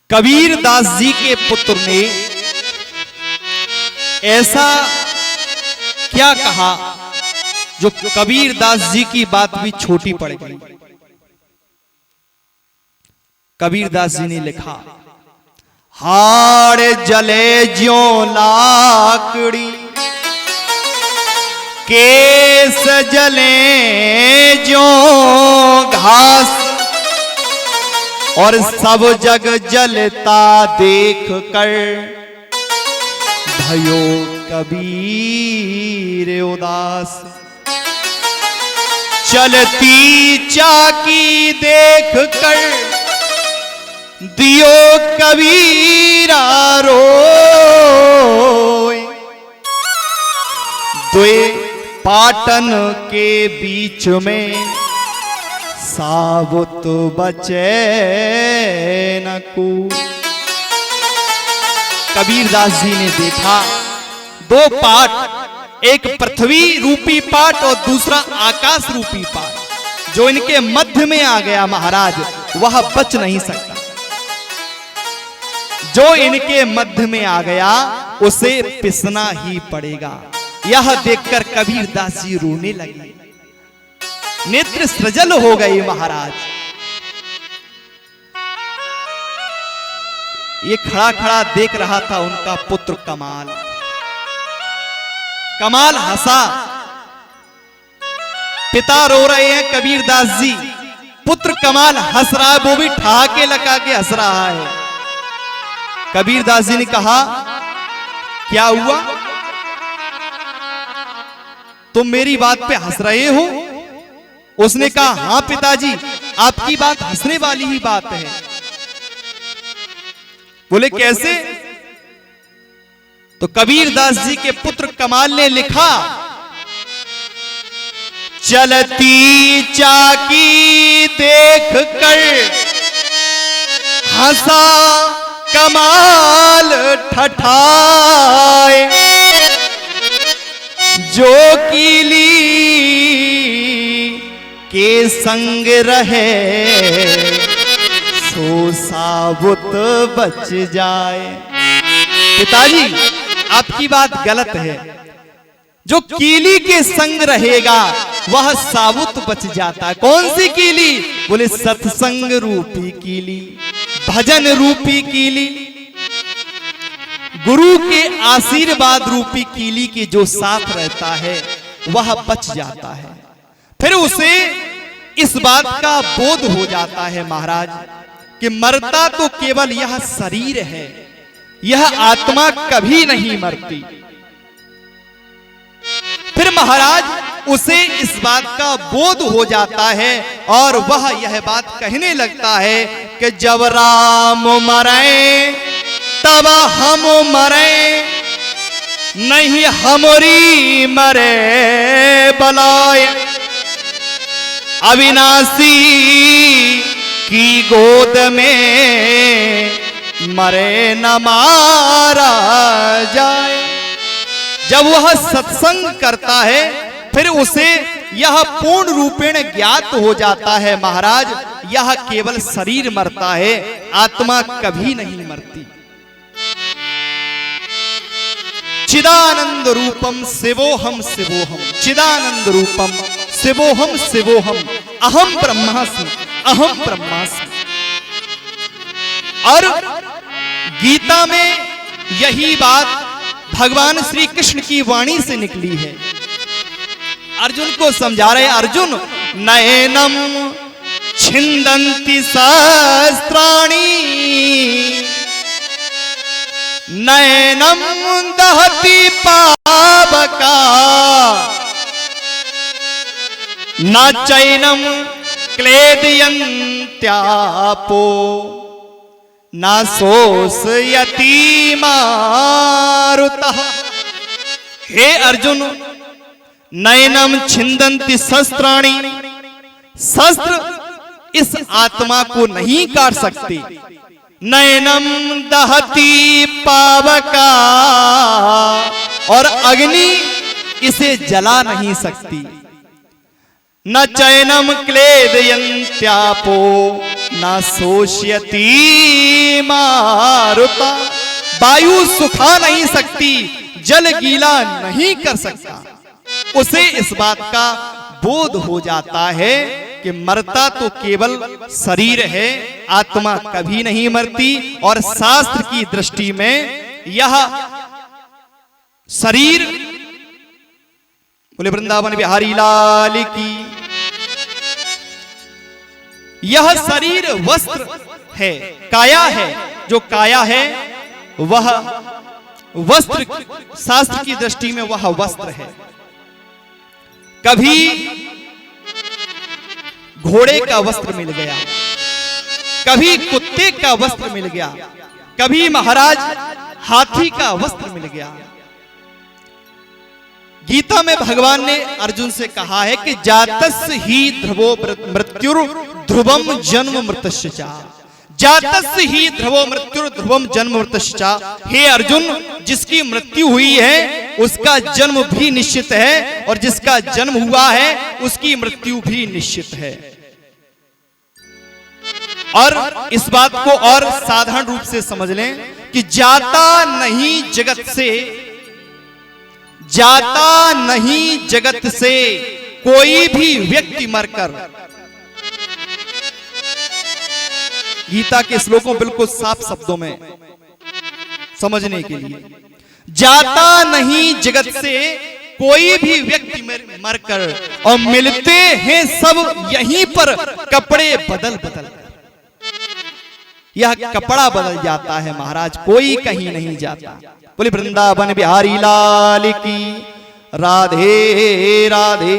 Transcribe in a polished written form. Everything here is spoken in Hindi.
कबीर दास जी के पुत्र ने ऐसा क्या कहा जो कबीर दास जी की बात भी छोटी पड़ गई। कबीर दास जी ने लिखा, हाड़ जले ज्यों लाकड़ी, केस जले ज्यों घास, और सब जग जलता देख कर भयो कबीर उदास। चलती चाकी देख कर दियो कबीरा रोए। द्वे पाटन के बीच में साबुत बचे न को। कबीर दास जी ने देखा दो पाट, एक पृथ्वी रूपी पाट और दूसरा आकाश रूपी पाट, जो इनके मध्य में आ गया महाराज वह बच नहीं सकता। जो इनके मध्य में आ गया उसे पिसना ही पड़ेगा। यह देखकर कबीर दास जी रोने लगे, नेत्र सजल हो गए महाराज। ये खड़ा खड़ा देख रहा था उनका पुत्र कमाल। कमाल हंसा, पिता रो रहे हैं कबीर दास जी, पुत्र कमाल हंस रहा है, वो भी ठहाके लगा के हंस रहा है। कबीर दास जी ने कहा, क्या हुआ, तुम मेरी बात पे हंस रहे हो? उसने कहा, हां पिताजी, आपकी बात हंसने वाली ही बात है। बोले कैसे? तो कबीर दास जी के पुत्र कमाल ने लिखा, चलती चाकी देख कर हंसा कमाल ठठाए, जो कीली के संग रहे सो साबुत बच जाए। पिताजी आपकी बात गलत है, जो कीली के संग रहेगा वह साबुत बच जाता। कौन सी कीली? बोले सत्संग रूपी कीली, भजन रूपी कीली, गुरु के आशीर्वाद रूपी कीली के जो साथ रहता है वह बच जाता है। फिर उसे इस बात का बोध हो जाता है महाराज कि मरता तो केवल यह शरीर है, यह आत्मा कभी नहीं मरती। फिर महाराज उसे इस बात का बोध हो जाता है और वह यह बात कहने लगता है कि जब राम मरे तब हम मरे, नहीं हमरी मरे बलाए। अविनाशी की गोद में मरे न मारा जाए। जब वह सत्संग करता है फिर उसे यह पूर्ण रूपेण ज्ञात हो जाता है महाराज, यह केवल शरीर मरता है, आत्मा कभी नहीं मरती। चिदानंद रूपम शिवोहम शिवोहम, चिदानंद रूपम शिवोहम शिवोहम, अहम ब्रह्मास्मि अहम ब्रह्मास्मि। और गीता में यही बात भगवान श्री कृष्ण की वाणी से निकली है। अर्जुन को समझा रहे, अर्जुन नयनम छिंदन्ति सहस्त्राणि, नयनम दहति पावका, न चैनम क्लेदयन्त्यापो, न शोषयति मारुतः। हे अर्जुन, नयनम छिंदन्ति शस्त्राणि, शस्त्र इस आत्मा को नहीं काट सकते। नयनम दहति पावका, और अग्नि इसे जला नहीं सकती। न चैनम क्लेदयन्त्यापो, न शोष्यति मारुता, वायु सुखा नहीं सकती, जल गीला नहीं कर सकता। उसे इस बात का बोध हो जाता है कि मरता तो केवल शरीर है, आत्मा कभी नहीं मरती। और शास्त्र की दृष्टि में यह शरीर, बोले वृंदावन बिहारी लाल की, यह शरीर वस्त्र है, काया है। जो काया है वह वस्त्र, शास्त्र की दृष्टि में वह वस्त्र है। कभी घोड़े का वस्त्र मिल गया, कभी कुत्ते का वस्त्र मिल गया, कभी महाराज हाथी का वस्त्र मिल गया। गीता में भगवान ने अर्जुन से कहा है कि जातस्य ही ध्रुवो मृत्युर ध्रुवम जन्म मृतस्य च, जातस्य ही ध्रुवो मृत्युर ध्रुवम जन्म मृतस्य च। हे अर्जुन, जिसकी मृत्यु हुई है उसका जन्म भी निश्चित है, और जिसका जन्म हुआ है उसकी मृत्यु भी निश्चित है। और इस बात को और साधारण रूप से समझ लें कि जाता नहीं जगत से, जाता नहीं जगत से कोई भी व्यक्ति मरकर, गीता के श्लोकों बिल्कुल साफ शब्दों में समझने के लिए, जाता नहीं जगत से कोई भी व्यक्ति मरकर, और मिलते हैं सब यहीं पर कपड़े बदल बदल कर। यह कपड़ा बदल जाता है महाराज, कोई कहीं नहीं जाता। बोले वृंदावन बिहारी लाल की, राधे राधे।